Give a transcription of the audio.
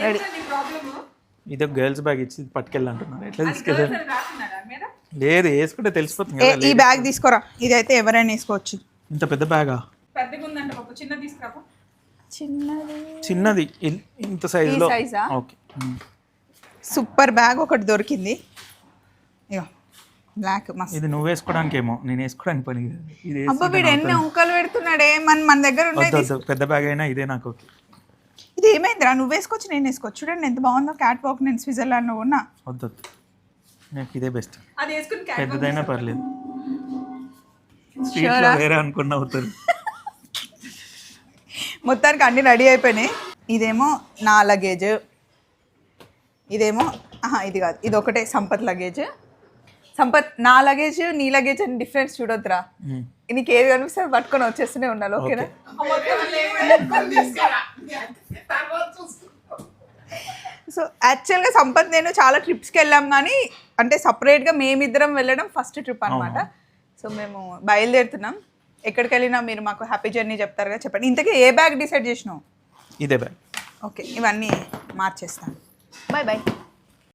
Ready. ఇదో girls bag ఇచ్చి పట్టుకెళ్ళంటున్నారు, ఎట్లా తీసుకెళ్ళాలి? లేదు, వేసుకుంటే తెలిసిపోతుంది కదా. ఈ బ్యాగ్ తీసుకోరా, ఇదైతే ఎవరైనా వేసుకోవచ్చు. ఇంత పెద్ద బ్యాగా? చిన్నది ఇంత సైజులో. ఓకే, సూపర్ బ్యాగ్ ఒకటి దొరికింది. ఇగో బ్లాక్ మస్త్. ఇది నువ్వు వేసుకోవడానికి ఏమో, నేను వేసుకోవడానికి పని. ఇది అబ్బా వీడు ఎన్ని అంకలు పెడుతున్నాడే, మన దగ్గర ఉండేది పెద్ద బ్యాగ్ అయినా ఇదే నాకు ఓకే. ఇది ఏమైందిరా, నువ్వు వేసుకోవచ్చు నేను వేసుకోవచ్చు. చూడండి ఎంత బాగుందో, క్యాట్ వాక్. నేను స్విట్జర్లాండ్లో ఉన్నా. వద్దు, నాకు ఇదే బెస్ట్. పెద్దదైనా పర్లేదు. స్ట్రీట్లో వేరే అనుకున్న అవుతారు. మొత్తానికి అన్ని రెడీ అయిపోయినాయి. ఇదేమో నా లగేజ్, ఇదేమో ఇది కాదు, ఇది ఒకటే సంపత్ లగేజ్. సంపత్ నా లగేజ్ నీ లగేజ్ అని డిఫరెన్స్ చూడొద్దురా. నీకు ఏది కనిపిస్తే పట్టుకొని వచ్చేస్తూనే ఉండాలి, ఓకేనా? సో యాక్చువల్గా సంపత్ నేను చాలా ట్రిప్స్కి వెళ్ళాం, కానీ అంటే సపరేట్గా మేమిద్దరం వెళ్ళడం ఫస్ట్ ట్రిప్ అనమాట. సో మేము బయలుదేరుతున్నాం. ఎక్కడికి వెళ్ళినా మీరు మాకు హ్యాపీ జర్నీ చెప్తారు కదా, చెప్పండి. ఇంతకీ ఏ బ్యాగ్ డిసైడ్ చేసినావు? ఇదే బ్యాగ్. ఓకే, ఇవన్నీ మార్చేస్తాను. Bye bye.